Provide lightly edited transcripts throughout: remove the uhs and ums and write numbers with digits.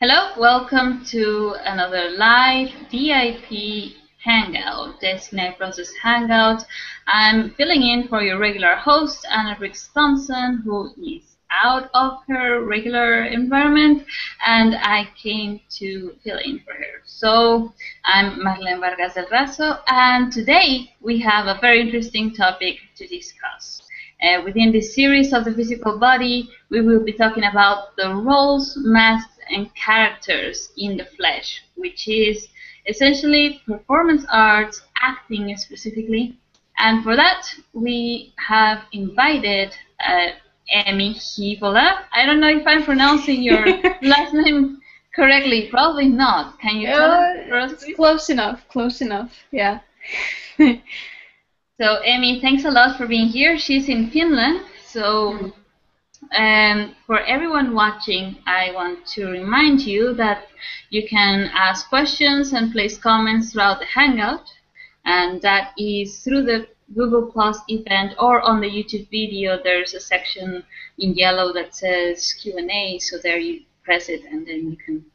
Hello, welcome to another live DIP Hangout, Desteni I Process Hangout. I'm filling in for your regular host, Anna Briggs Thompson, who is out of her regular environment, and I came to fill in for her. So I'm Marlene Vargas del Razo, and today we have a very interesting topic to discuss. Within this series of the physical body, we will be talking about the roles, masks, and characters in the flesh, which is essentially performance arts, acting specifically. And for that, we have invited Emmi Hiivola. I don't know if I'm pronouncing your last name correctly. Probably not. Can you tell us for us, please? Close enough, yeah. So, Emmi, thanks a lot for being here. She's in Finland, so for everyone watching, I want to remind you that you can ask questions and place comments throughout the Hangout, and that is through the Google Plus event or on the YouTube video. There's a section in yellow that says Q&A, so there you press it and then you can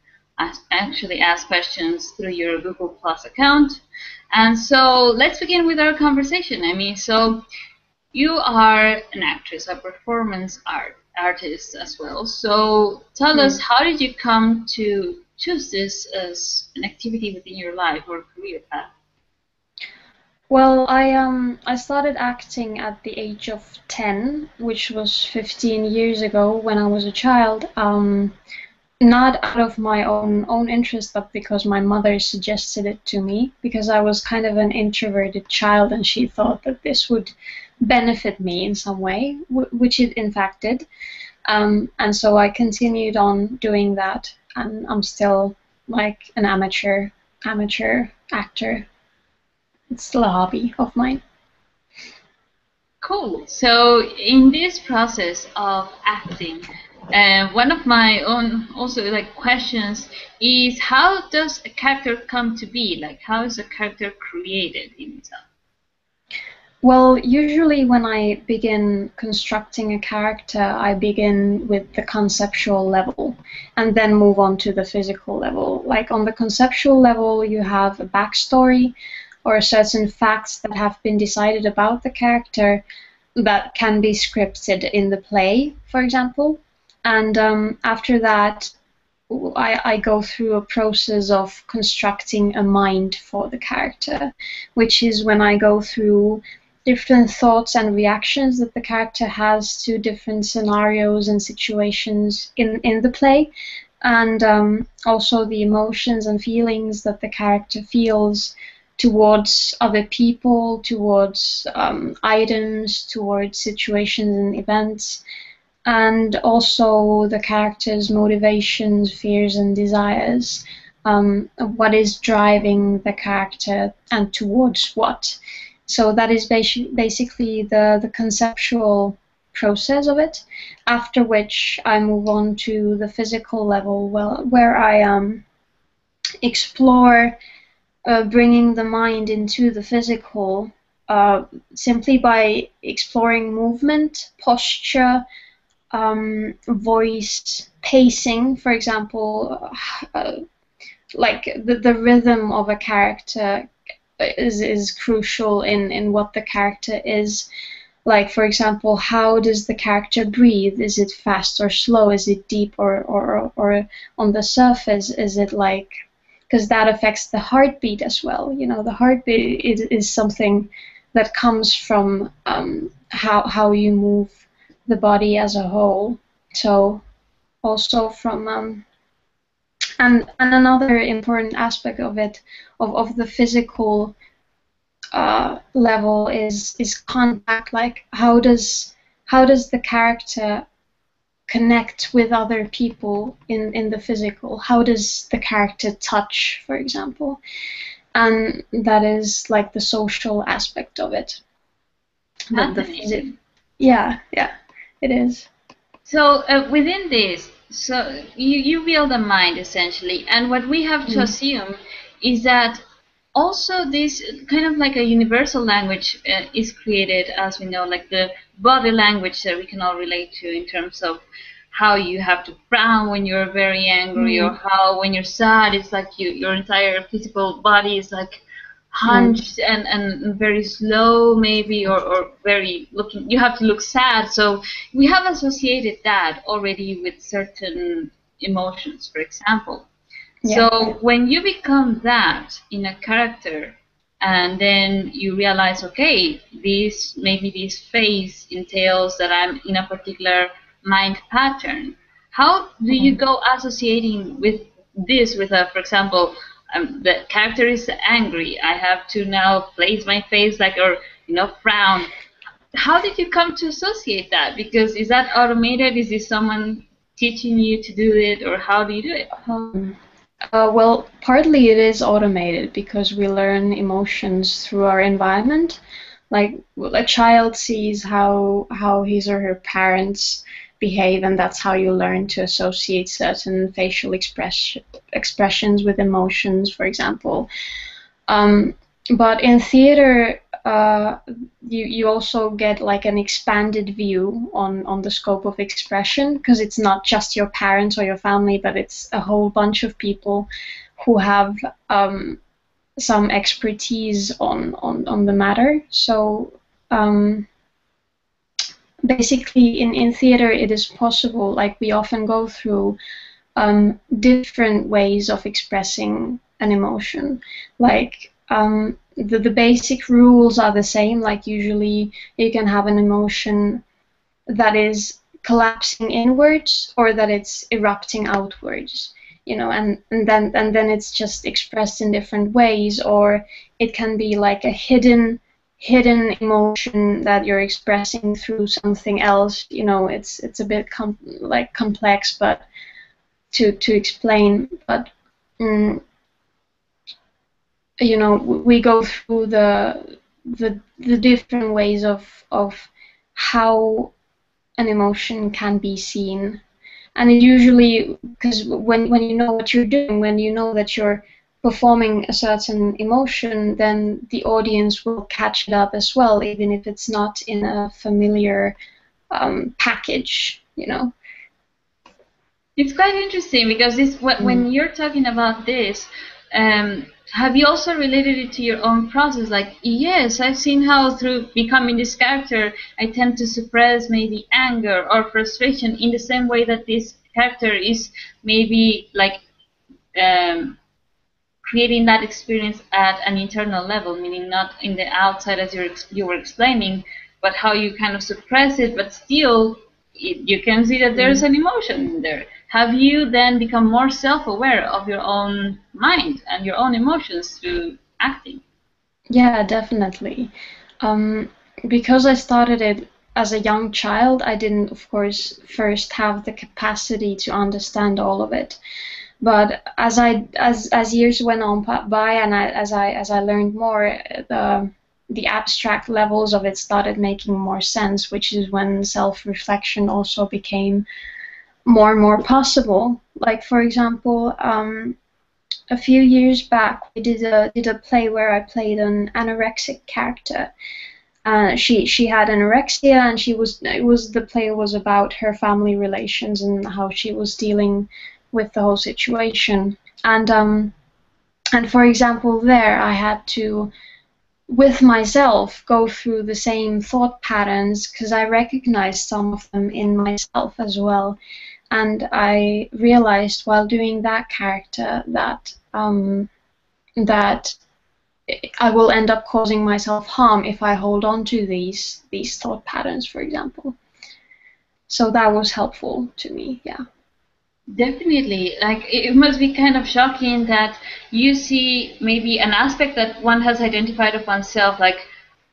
actually ask questions through your Google Plus account. And so let's begin with our conversation. So you are an actress, a performance artist as well. So tell us, how did you come to choose this as an activity within your life or career path? Well, I started acting at the age of 10, which was 15 years ago when I was a child. Not out of my own interest, but because my mother suggested it to me, because I was kind of an introverted child and she thought that this would benefit me in some way, which it in fact did. And so I continued on doing that, and I'm still like an amateur actor. It's still a hobby of mine. Cool. So in this process of acting, one of my own also questions is, how does a character come to be? Like, how is a character created in itself? Well, usually when I begin constructing a character, I begin with the conceptual level and then move on to the physical level. Like on the conceptual level, you have a backstory or certain facts that have been decided about the character that can be scripted in the play, for example. And after that, I go through a process of constructing a mind for the character, which is when I go through different thoughts and reactions that the character has to different scenarios and situations in the play, and also the emotions and feelings that the character feels towards other people, towards items, towards situations and events, and also the character's motivations, fears, and desires. What is driving the character and towards what. So that is basically the conceptual process of it, after which I move on to the physical level, where I explore bringing the mind into the physical simply by exploring movement, posture, voice, pacing, for example. Like the rhythm of a character is crucial in what the character is. Like, for example, how does the character breathe? Is it fast or slow? Is it deep or on the surface? Is it like, because that affects the heartbeat as well. You know, the heartbeat is something that comes from how you move the body as a whole. So also from and another important aspect of it, of the physical level, is contact. Like, how does the character connect with other people in the physical? How does the character touch, for example? And that is like the social aspect of it. Yeah, it is. So within this, so you build a mind essentially, and what we have to assume is that also this kind of like a universal language is created, as we know, like the body language that we can all relate to in terms of how you have to frown when you're very angry, or how when you're sad, it's like your entire physical body is like hunched and very slow maybe, or very looking, you have to look sad. So we have associated that already with certain emotions, for example. So when you become that in a character, and then you realize, okay, this phase entails that I'm in a particular mind pattern. How do you go associating with this with a, for example, the character is angry. I have to now place my face like, or frown. How did you come to associate that? Because is that automated? Is this someone teaching you to do it, or how do you do it? Well, partly it is automated because we learn emotions through our environment. Like a child sees how his or her parents behave, and that's how you learn to associate certain facial expressions with emotions, for example. But in theater, you also get like an expanded view on the scope of expression, because it's not just your parents or your family, but it's a whole bunch of people who have some expertise on the matter. So basically in theater it is possible, like we often go through different ways of expressing an emotion. Like the basic rules are the same. Like usually you can have an emotion that is collapsing inwards or that it's erupting outwards, and then it's just expressed in different ways, or it can be like a hidden emotion that you're expressing through something else. It's a bit complex, but to explain, but we go through the different ways of how an emotion can be seen. And it usually, because when you know what you're doing, when you know that you're performing a certain emotion, then the audience will catch it up as well, even if it's not in a familiar package. It's quite interesting because when you're talking about this, have you also related it to your own process? Like, yes, I've seen how through becoming this character, I tend to suppress maybe anger or frustration in the same way that this character is maybe like creating that experience at an internal level, meaning not in the outside as you were explaining, but how you kind of suppress it, but still you can see that there's an emotion in there. Have you then become more self-aware of your own mind and your own emotions through acting? Yeah, definitely. Because I started it as a young child, I didn't, of course, first have the capacity to understand all of it. But as years went on by, and as I learned more, the abstract levels of it started making more sense, which is when self-reflection also became more and more possible. Like, for example, a few years back, we did a play where I played an anorexic character. She had anorexia, and the play was about her family relations and how she was dealing with the whole situation. And for example, there I had to, with myself, go through the same thought patterns because I recognized some of them in myself as well. And I realized while doing that character that that I will end up causing myself harm if I hold on to these thought patterns, for example. So that was helpful to me, yeah. Definitely. Like, it must be kind of shocking that you see maybe an aspect that one has identified of oneself, like,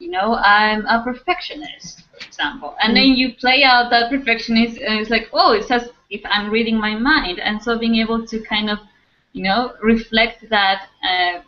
I'm a perfectionist, for example. And then you play out that perfectionist, and it's like, oh, it's as if I'm reading my mind. And so being able to kind of, reflect that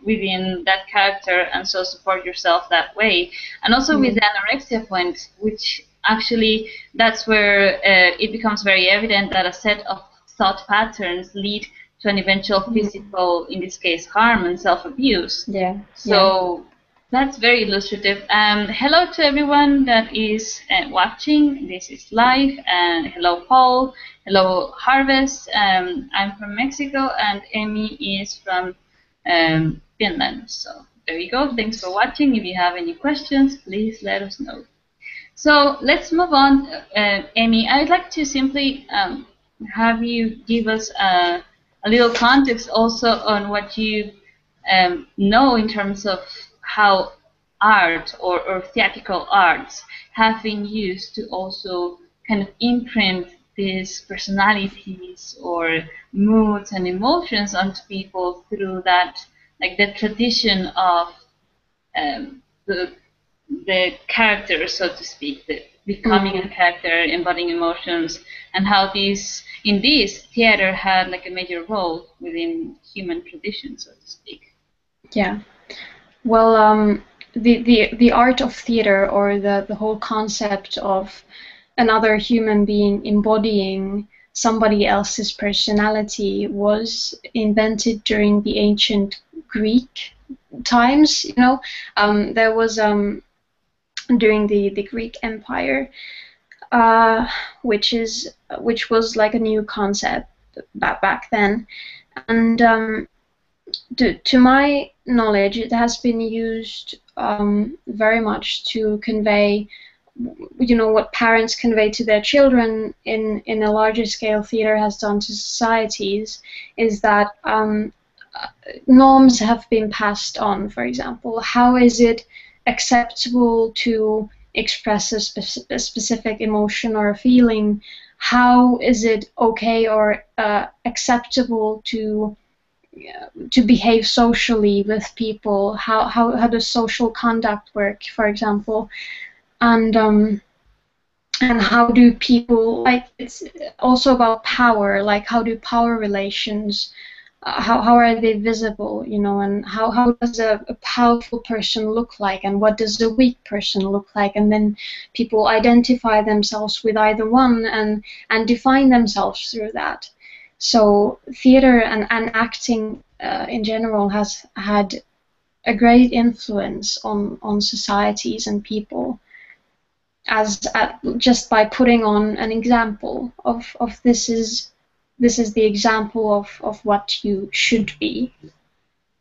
within that character, and so support yourself that way. And also with the anorexia point, which actually, that's where it becomes very evident that a set of thought patterns lead to an eventual physical, in this case, harm and self-abuse. Yeah. So That's very illustrative. Hello to everyone that is watching. This is live. And hello, Paul. Hello, Harvest. I'm from Mexico, and Emmi is from Finland. So there you go. Thanks for watching. If you have any questions, please let us know. So let's move on. Emmi, I'd like to simply have you give us a little context also on what you know in terms of how art or theatrical arts have been used to also kind of imprint these personalities or moods and emotions onto people through that, like the tradition of the character, so to speak, the becoming a character, embodying emotions, and how these in this theater had like a major role within human tradition, so to speak. Yeah. Well, the art of theater, or the whole concept of another human being embodying somebody else's personality, was invented during the ancient Greek times. You know, there was during the Greek Empire, which was like a new concept back then, and to my knowledge, it has been used very much to convey, you know, what parents convey to their children in a larger scale theater has done to societies, is that norms have been passed on. For example, how is it acceptable to express a specific emotion or a feeling? How is it okay or acceptable to behave socially with people? How does social conduct work, for example? And how do people, like, it's also about power, like how do power relations, how are they visible, you know, and how does a powerful person look like, and what does a weak person look like? And then people identify themselves with either one and define themselves through that. So theater and acting in general has had a great influence on societies and people, as just by putting on an example of this is the example of what you should be.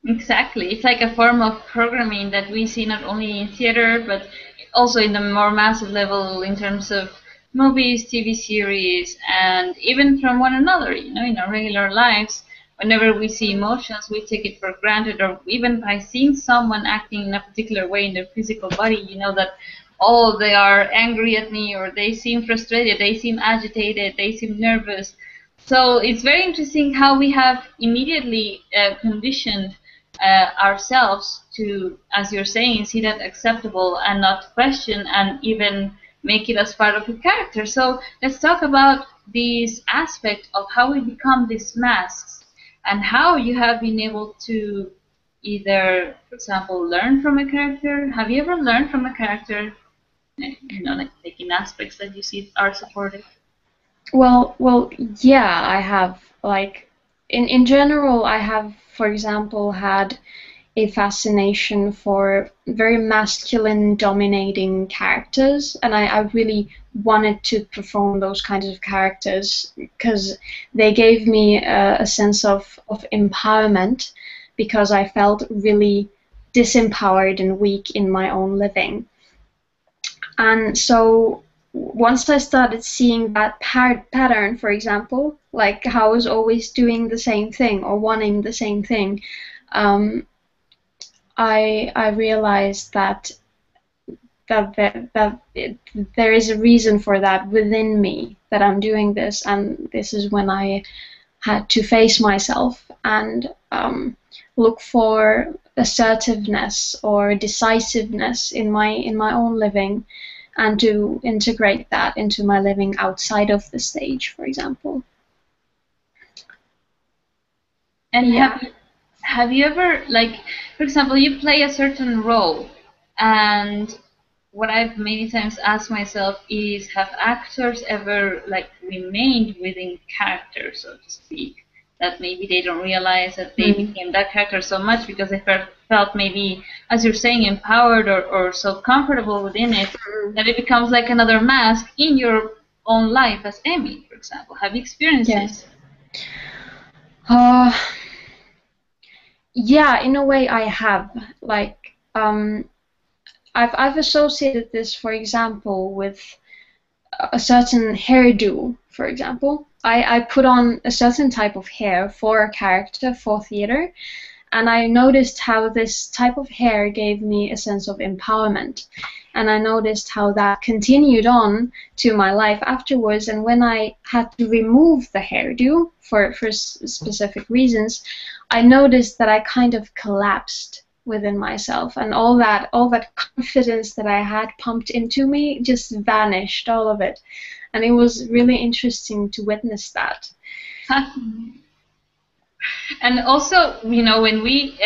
Exactly. It's like a form of programming that we see not only in theater, but also in the more massive level in terms of movies, TV series, and even from one another. You know, in our regular lives, whenever we see emotions, we take it for granted, or even by seeing someone acting in a particular way in their physical body, you know that, oh, they are angry at me, or they seem frustrated, they seem agitated, they seem nervous. So it's very interesting how we have immediately conditioned ourselves to, as you're saying, see that acceptable and not question, and even make it as part of the character. So let's talk about this aspect of how we become these masks, and how you have been able to either, for example, learn from a character. Have you ever learned from a character, you know, like taking aspects that you see are supportive? Well, yeah, I have. Like, in general, I have, for example, had a fascination for very masculine dominating characters, and I really wanted to perform those kinds of characters because they gave me a sense of empowerment, because I felt really disempowered and weak in my own living. And so once I started seeing that pattern, for example, like how I was always doing the same thing or wanting the same thing, I realized that there is a reason for that within me, that I'm doing this, and this is when I had to face myself and look for assertiveness or decisiveness in my own living, and to integrate that into my living outside of the stage, for example. And yeah. Have you ever, like, for example, you play a certain role, and what I've many times asked myself is, have actors ever like remained within character, so to speak? that maybe they don't realize that they became that character so much because they felt maybe, as you're saying, empowered or so comfortable within it that it becomes like another mask in your own life as Emmi, for example. Have you experienced this? Yeah, in a way I have. Like, I've associated this, for example, with a certain hairdo, for example. I put on a certain type of hair for a character, for theater, and I noticed how this type of hair gave me a sense of empowerment. And I noticed how that continued on to my life afterwards. And when I had to remove the hairdo for specific reasons, I noticed that I kind of collapsed within myself, and all that confidence that I had pumped into me just vanished, all of it. And it was really interesting to witness that. And also, you know, when we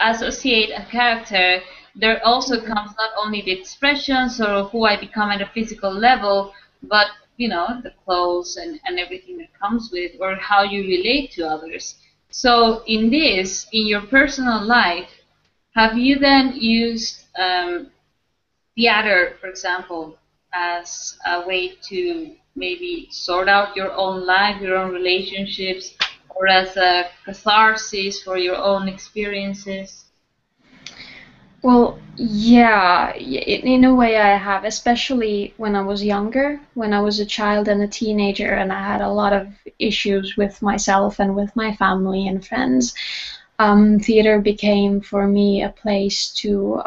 associate a character, there also comes not only the expressions or who I become at a physical level, but, you know, the clothes and everything that comes with, or how you relate to others. So in this, in your personal life, have you then used theater, for example, as a way to maybe sort out your own life, your own relationships, or as a catharsis for your own experiences? Well, yeah, in a way I have, especially when I was younger, when I was a child and a teenager, and I had a lot of issues with myself and with my family and friends. Theater became for me a place to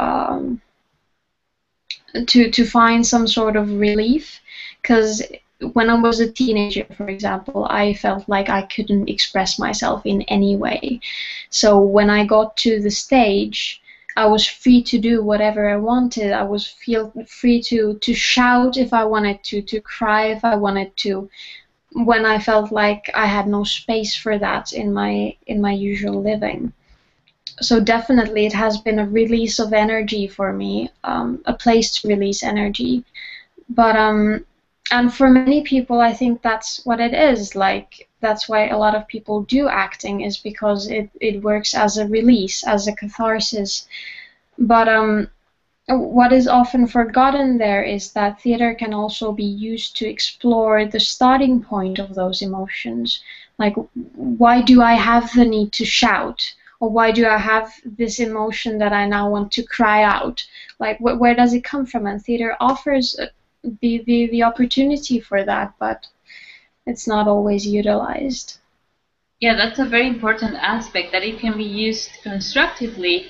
find some sort of relief, because when I was a teenager, for example, I felt like I couldn't express myself in any way. So when I got to the stage, I was free to do whatever I wanted. I was free to shout if I wanted to cry if I wanted to, when I felt like I had no space for that in my usual living. So definitely it has been a release of energy for me, a place to release energy. But and for many people, I think that's what it is. Like, that's why a lot of people do acting, is because it works as a release, as a catharsis. But what is often forgotten there is that theater can also be used to explore the starting point of those emotions. Like, why do I have the need to shout? Or why do I have this emotion that I now want to cry out? Like, where does it come from? And theater offers the opportunity for that, but it's not always utilized. Yeah, that's a very important aspect, that it can be used constructively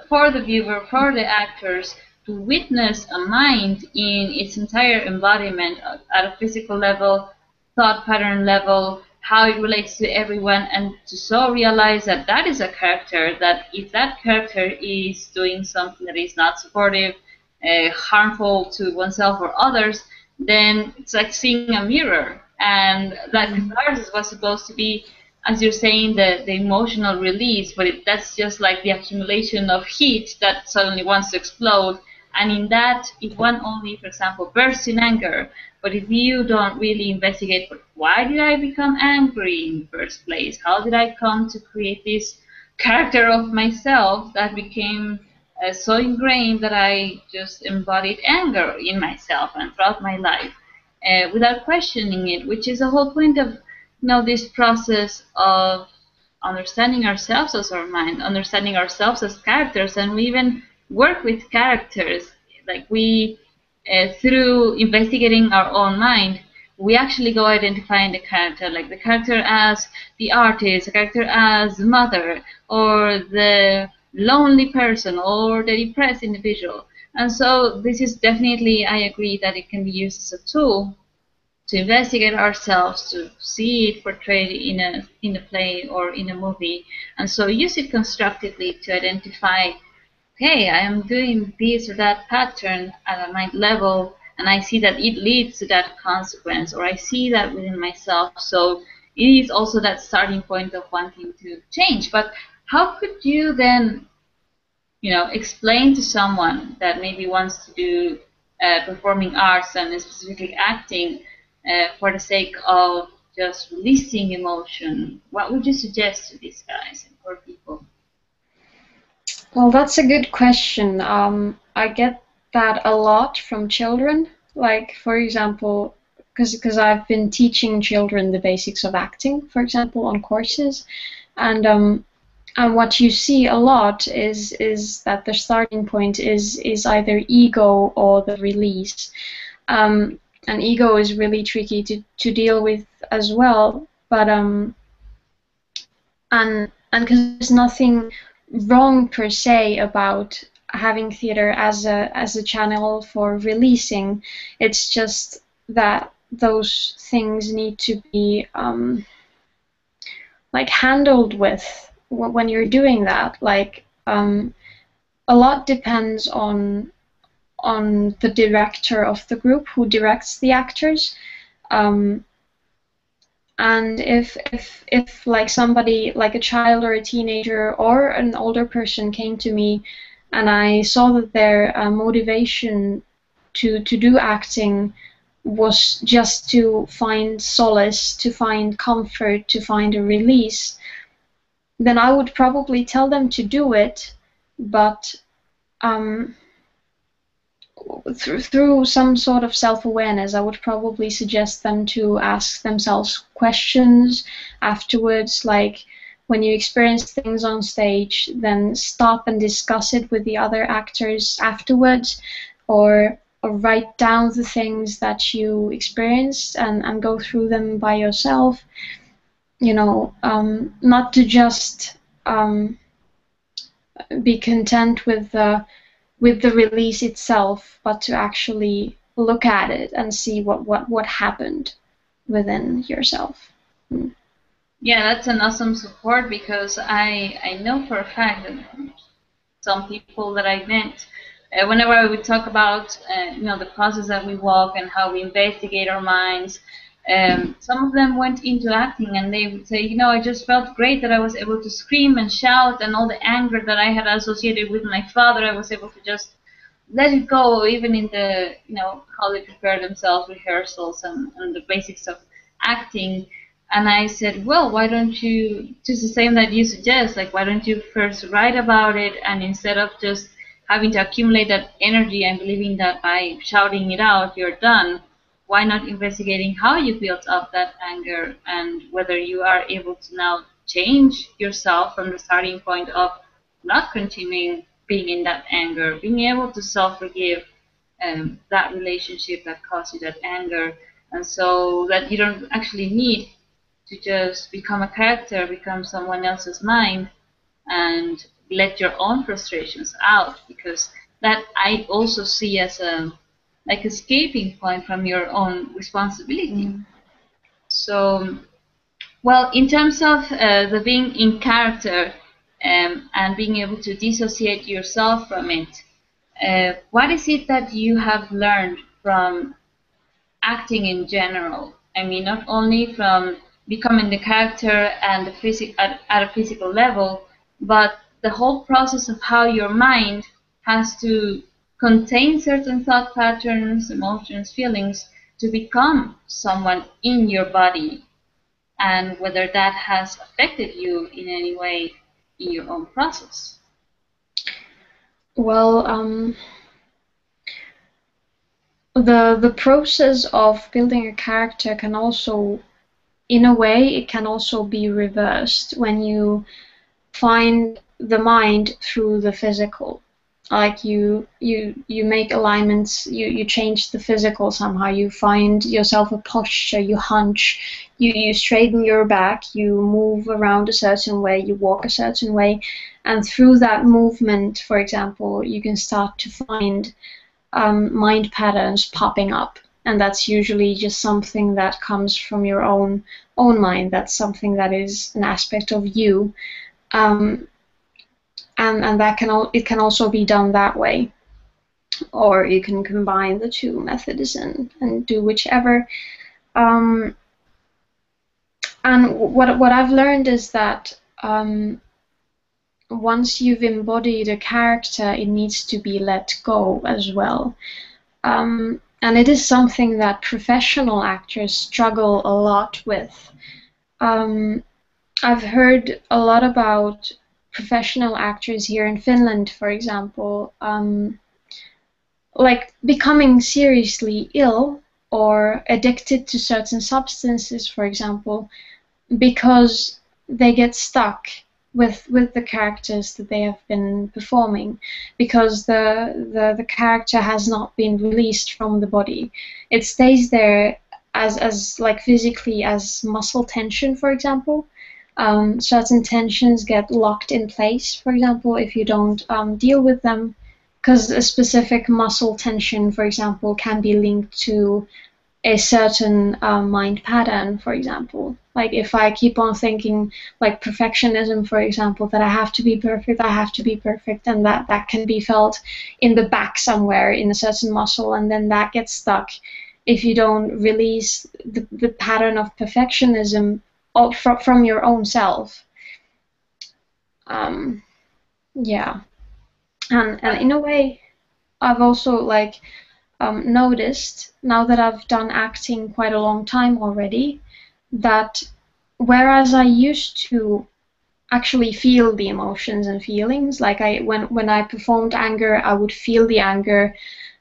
for the viewer, for the actors, to witness a mind in its entire embodiment at a physical level, thought pattern level, how it relates to everyone, and to so realize that that is a character, that if that character is doing something that is not supportive, harmful to oneself or others, then it's like seeing a mirror. And that catharsis was supposed to be, as you're saying, the emotional release, but that's just like the accumulation of heat that suddenly wants to explode. And in that, if one only, for example, bursts in anger, but if you don't really investigate, but why did I become angry in the first place? How did I come to create this character of myself that became so ingrained that I just embodied anger in myself and throughout my life without questioning it, which is the whole point of this process of understanding ourselves as our mind, understanding ourselves as characters, and we even work with characters. Like we, through investigating our own mind, we actually go identifying the character, like the character as the artist, the character as the mother, or the lonely person, or the depressed individual. And so this is definitely, I agree that it can be used as a tool to investigate ourselves, to see it portrayed in a play or in a movie, and so use it constructively to identify, okay, I am doing this or that pattern at a mind level, and I see that it leads to that consequence, or I see that within myself. So it is also that starting point of wanting to change. But how could you then, explain to someone that maybe wants to do performing arts and specifically acting for the sake of just releasing emotion? What would you suggest to these guys or people? Well, that's a good question. I get that a lot from children. Like, for example, because I've been teaching children the basics of acting, for example, on courses, and what you see a lot is that the starting point is either ego or the release. And ego is really tricky to deal with as well. But and because there's nothing wrong per se about having theater as a channel for releasing. It's just that those things need to be like handled with when you're doing that. Like a lot depends on the director of the group who directs the actors. And if like somebody, like a child or a teenager or an older person came to me and I saw that their motivation to do acting was just to find solace, to find comfort, to find a release, then I would probably tell them to do it, but through some sort of self-awareness, I would probably suggest them to ask themselves questions afterwards, like when you experience things on stage, then stop and discuss it with the other actors afterwards, or write down the things that you experienced and go through them by yourself. You know, not to just be content with the release itself, but to actually look at it and see what happened within yourself. Yeah, that's an awesome support, because I know for a fact that some people that I met, whenever we talk about the process that we walk and how we investigate our minds, some of them went into acting and they would say, I just felt great that I was able to scream and shout, and all the anger that I had associated with my father, I was able to just let it go, even in the, how they prepare themselves, rehearsals and the basics of acting. And I said, well, why don't you, just the same that you suggest, like, why don't you first write about it, and instead of just having to accumulate that energy and believing that by shouting it out, you're done, why not investigating how you built up that anger and whether you are able to now change yourself from the starting point of not continuing being in that anger, being able to self-forgive that relationship that caused you that anger, and so that you don't actually need to just become a character, become someone else's mind, and let your own frustrations out, because that I also see as a like escaping point from your own responsibility. So, well, in terms of the being in character and being able to dissociate yourself from it, what is it that you have learned from acting in general? I mean, not only from becoming the character and the at a physical level, but the whole process of how your mind has to contain certain thought patterns, emotions, feelings to become someone in your body, and whether that has affected you in any way in your own process. Well, the process of building a character can also, in a way, it can also be reversed when you find the mind through the physical. Like you make alignments, you change the physical somehow, you find yourself a posture, you hunch, you straighten your back, you move around a certain way, you walk a certain way, and through that movement, for example, you can start to find mind patterns popping up, and that's usually just something that comes from your own mind. That's something that is an aspect of you, and that it can also be done that way, or you can combine the two methods and do whichever. And what I've learned is that once you've embodied a character, it needs to be let go as well. and it is something that professional actors struggle a lot with. I've heard a lot about professional actors here in Finland, for example, like becoming seriously ill or addicted to certain substances, for example, because they get stuck with the characters that they have been performing, because the character has not been released from the body. It stays there as like physically as muscle tension, for example. Certain tensions get locked in place, for example, if you don't deal with them, because a specific muscle tension, for example, can be linked to a certain mind pattern, for example. Like if I keep on thinking like perfectionism, for example, that I have to be perfect, and that can be felt in the back somewhere in a certain muscle, and then that gets stuck if you don't release the pattern of perfectionism from your own self. Yeah, and in a way, I've also like noticed, now that I've done acting quite a long time already, that whereas I used to actually feel the emotions and feelings, like when I performed anger, I would feel the anger.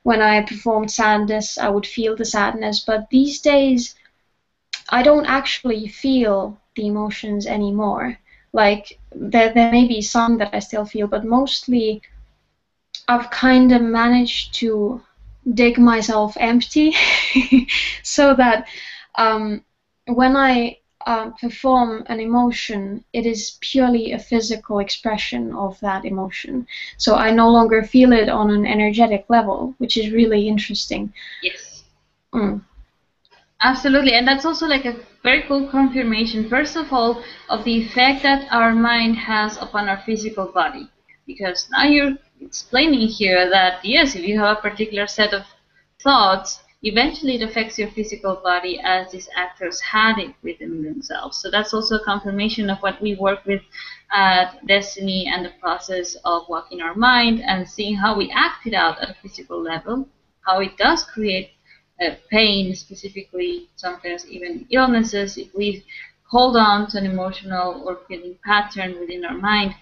When I performed sadness, I would feel the sadness. But these days, I don't actually feel the emotions anymore. Like there may be some that I still feel, but mostly I've kind of managed to dig myself empty so that when I perform an emotion, it is purely a physical expression of that emotion. So I no longer feel it on an energetic level, which is really interesting. Yes. Mm. Absolutely, and that's also like a very cool confirmation, first of all, of the effect that our mind has upon our physical body. Because now you're explaining here that, yes, if you have a particular set of thoughts, eventually it affects your physical body, as these actors had it within themselves. So that's also a confirmation of what we work with at Desteni, and the process of walking our mind and seeing how we act it out at a physical level, how it does create pain, specifically, sometimes even illnesses, if we hold on to an emotional or feeling pattern within our mind.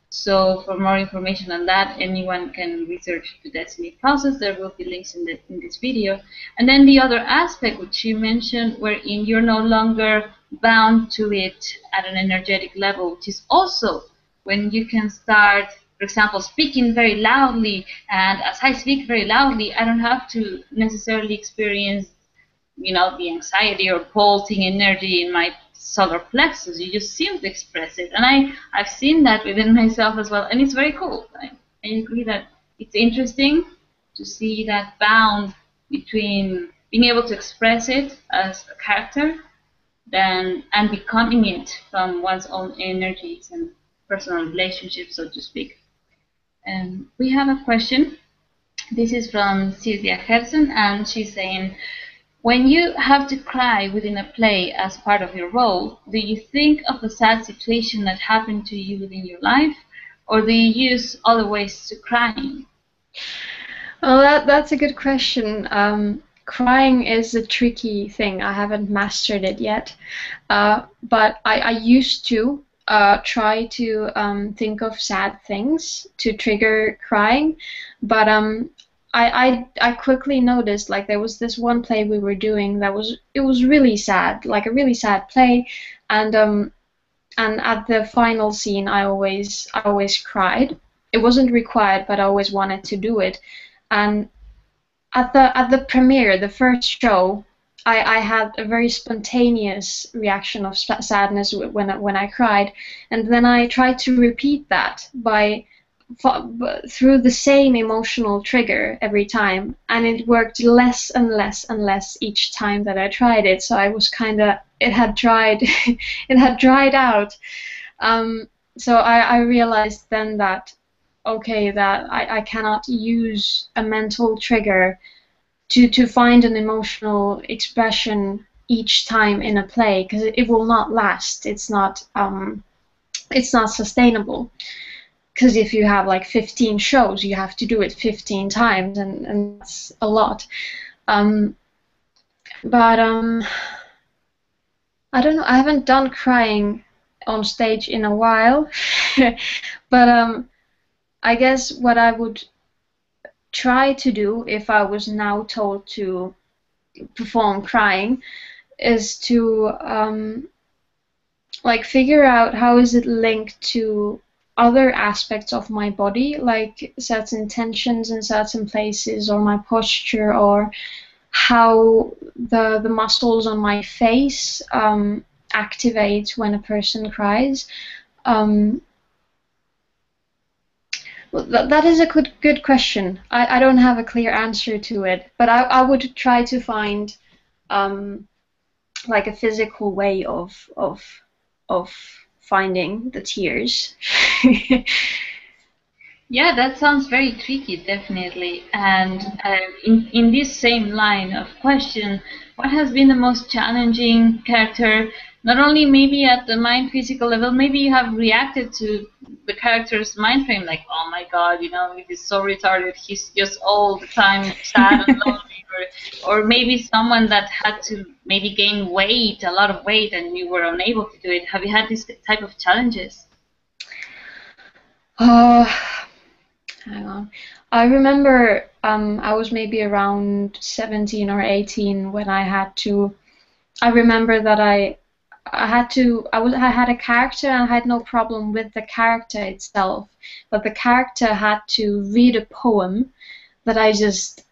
So for more information on that, anyone can research the Desteni process. There will be links in this video. And then the other aspect which you mentioned, wherein you're no longer bound to it at an energetic level, which is also when you can start, for example, speaking very loudly. And as I speak very loudly, I don't have to necessarily experience, the anxiety or pulsing energy in my solar plexus. You just simply express it, and I've seen that within myself as well, and it's very cool. I agree that it's interesting to see that bound between being able to express it as a character and becoming it from one's own energies and personal relationships, so to speak. And we have a question. This is from Sylvia Herzen, and she's saying, when you have to cry within a play as part of your role, do you think of a sad situation that happened to you within your life, or do you use other ways to crying? Well, that's a good question. Crying is a tricky thing. I haven't mastered it yet, but I used to try to think of sad things to trigger crying, but I quickly noticed, like, there was this one play we were doing that it was really sad, like a really sad play, and at the final scene I always cried. It wasn't required, but I always wanted to do it. And at the premiere, the first show, I had a very spontaneous reaction of sadness when I cried, and then I tried to repeat that through the same emotional trigger every time, and it worked less and less and less each time that I tried it. So I was it had dried it had dried out. So I realized then that, okay, that I cannot use a mental trigger to find an emotional expression each time in a play, because it will not last. It's not sustainable. Because if you have like 15 shows, you have to do it 15 times, and that's a lot. Um, but I don't know. I haven't done crying on stage in a while, but I guess what I would try to do if I was now told to perform crying is to like figure out how is it linked to other aspects of my body, like certain tensions in certain places, or my posture, or how the muscles on my face activate when a person cries. Well, that is a good question. I don't have a clear answer to it, but I would try to find like a physical way of finding the tears. Yeah, that sounds very tricky, definitely. And in this same line of question, what has been the most challenging character, not only maybe at the mind physical level, maybe you have reacted to the character's mind frame, like, oh my God, you know, it is so retarded, he's just all the time sad and lonely, or maybe someone that had to maybe gain weight, a lot of weight, and you were unable to do it. Have you had this type of challenges? Hang on. I remember I was maybe around 17 or 18 when I had to. I remember that I had a character and I had no problem with the character itself, but the character had to read a poem that I just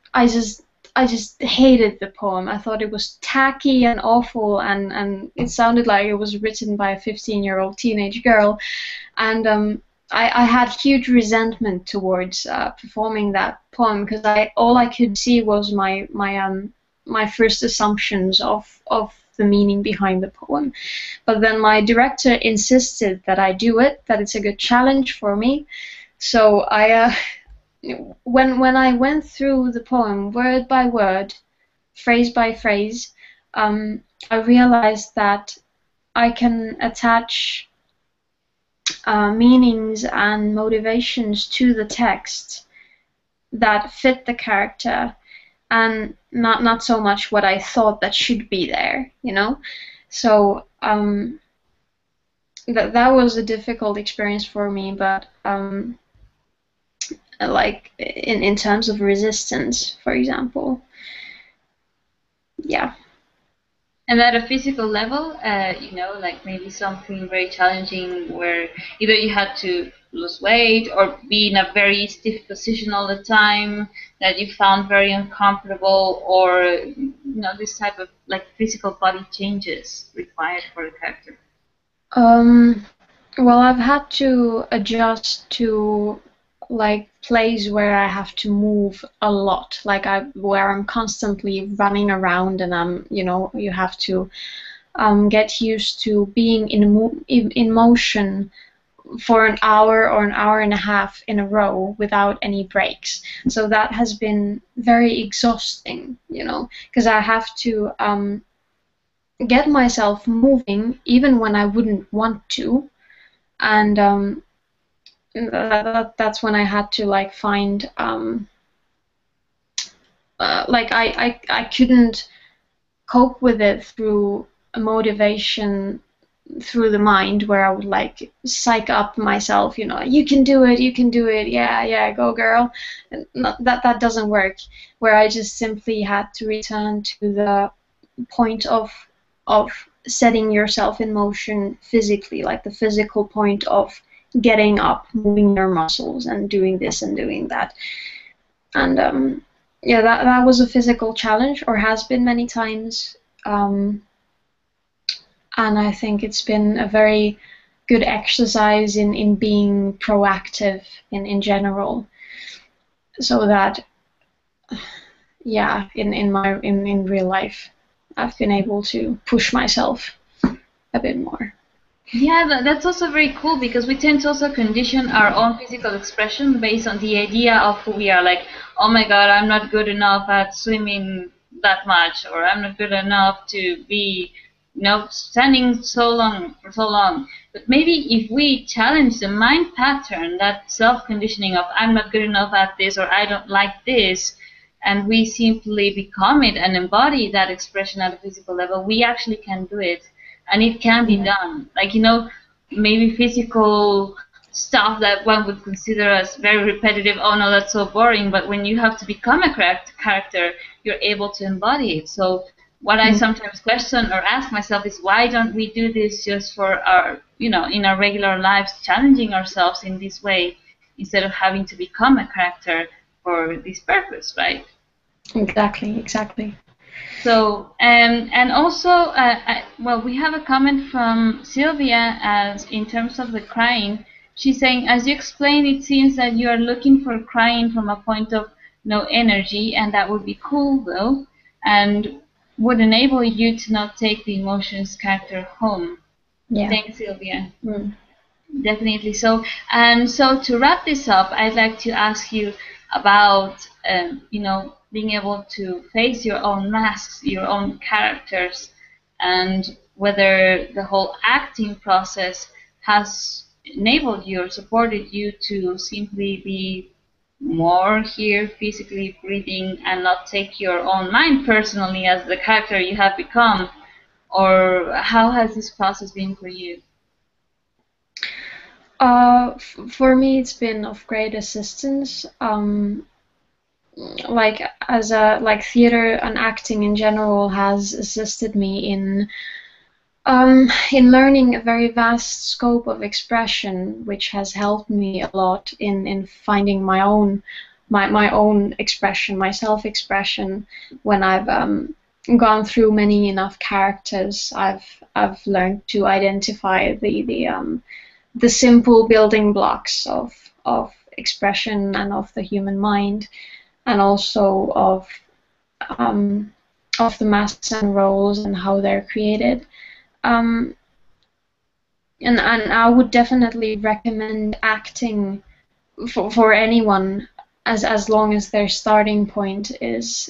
hated the poem. I thought it was tacky and awful, and it sounded like it was written by a 15-year-old teenage girl, and I had huge resentment towards performing that poem because all I could see was my first assumptions of the meaning behind the poem. But then my director insisted that I do it, that it's a good challenge for me. So when I went through the poem word by word, phrase by phrase, I realized that I can attach meanings and motivations to the text that fit the character, and not so much what I thought that should be there, you know. So that was a difficult experience for me, but like in terms of resistance, for example, yeah. And at a physical level, you know, like maybe something very challenging where either you had to lose weight or be in a very stiff position all the time that you found very uncomfortable, or, you know, this type of like physical body changes required for the character. Well, I've had to adjust to like plays where I have to move a lot, like where I'm constantly running around, and you know, you have to get used to being in motion for an hour or an hour and a half in a row without any breaks. So that has been very exhausting, you know, because I have to get myself moving even when I wouldn't want to, and that's when I had to like find like I couldn't cope with it through a motivation through the mind where I would like psych up myself, you know, you can do it, yeah, go girl. And that doesn't work. Where I just simply had to return to the point of setting yourself in motion physically, like the physical point of getting up, moving your muscles, and doing this and doing that. And yeah, that was a physical challenge, or has been many times. And I think it's been a very good exercise in being proactive in general, so that yeah, in real life I've been able to push myself a bit more. Yeah, that's also very cool because we tend to also condition our own physical expression based on the idea of who we are. Like, oh my God, I'm not good enough at swimming that much, or I'm not good enough to be, you know, standing so long for so long. But maybe if we challenge the mind pattern, that self-conditioning of I'm not good enough at this, or I don't like this, and we simply become it and embody that expression at a physical level, we actually can do it, and it can be done. Like, maybe physical stuff that one would consider as very repetitive, oh no, that's so boring, but when you have to become a character, you're able to embody it. So what I sometimes question or ask myself is, why don't we do this just for our, in our regular lives, challenging ourselves in this way, instead of having to become a character for this purpose, right? Exactly. So, and also, well, we have a comment from Sylvia as in terms of the crying. She's saying, as you explained, it seems that you are looking for crying from a point of no energy, and that would be cool, though, and would enable you to not take the emotions character home. Yeah. Thanks, Sylvia. Definitely. So, so to wrap this up, I'd like to ask you about, being able to face your own masks, your own characters, and whether the whole acting process has enabled you or supported you to simply be more here, physically breathing, and not take your own mind personally as the character you have become, or how has this process been for you? For me, it's been of great assistance. Like theater and acting in general has assisted me in learning a very vast scope of expression, which has helped me a lot in finding my own expression, my self-expression. When I've gone through many enough characters, I've learned to identify the simple building blocks of expression and of the human mind, and also of the masks and roles and how they're created. And I would definitely recommend acting for anyone, as long as their starting point is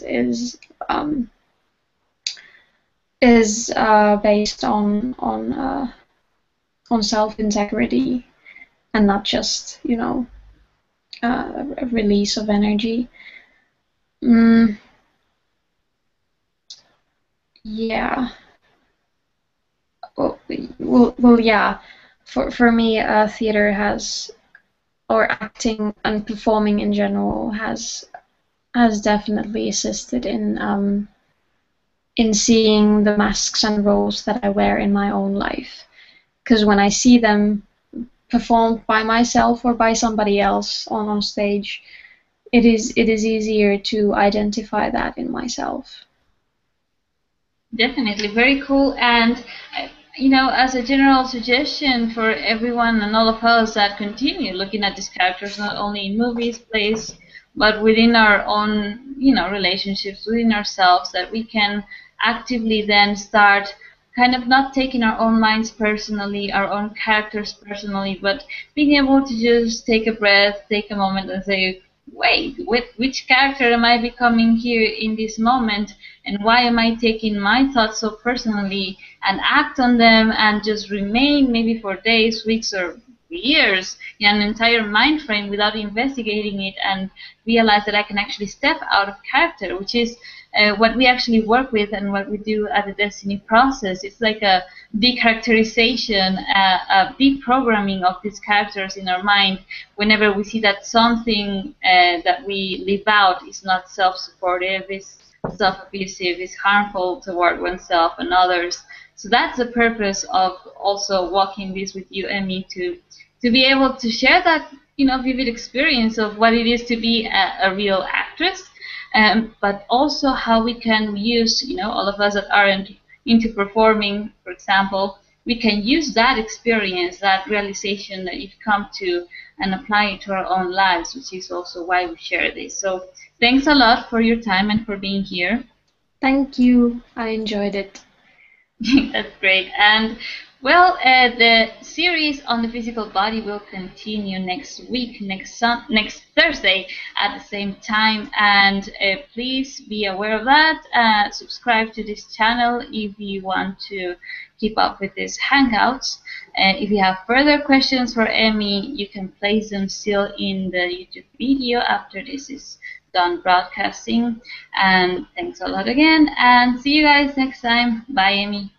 based on self-integrity, and not just a release of energy. Yeah. Well, yeah. For me, theater has, or acting and performing in general, has definitely assisted in seeing the masks and roles that I wear in my own life. Because when I see them performed by myself or by somebody else on stage, it is easier to identify that in myself. Definitely, very cool. And as a general suggestion for everyone and all of us that continue looking at these characters, not only in movies, plays, but within our own, relationships within ourselves, that we can actively then start kind of not taking our own minds personally, our own characters personally, but being able to just take a breath, take a moment, and say, wait, which character am I becoming here in this moment, and why am I taking my thoughts so personally, and act on them and just remain maybe for days, weeks, or years in an entire mind frame without investigating it, and realize that I can actually step out of character, which is what we actually work with and what we do at the Desteni process. It's like a decharacterization, a deprogramming of these characters in our mind whenever we see that something that we live out is not self-supportive, is self-abusive, is harmful toward oneself and others. So that's the purpose of also walking this with you, Emmi, to be able to share that vivid experience of what it is to be a real actress, but also how we can use, all of us that aren't into performing, for example, we can use that experience, that realization that you've come to, and apply it to our own lives, which is also why we share this. So thanks a lot for your time and for being here. Thank you. I enjoyed it. That's great. And Well, the series on the physical body will continue next week, next Thursday at the same time, and please be aware of that. Subscribe to this channel if you want to keep up with these hangouts. If you have further questions for Emmi, you can place them still in the YouTube video after this is done broadcasting. And thanks a lot again, and see you guys next time. Bye, Emmi.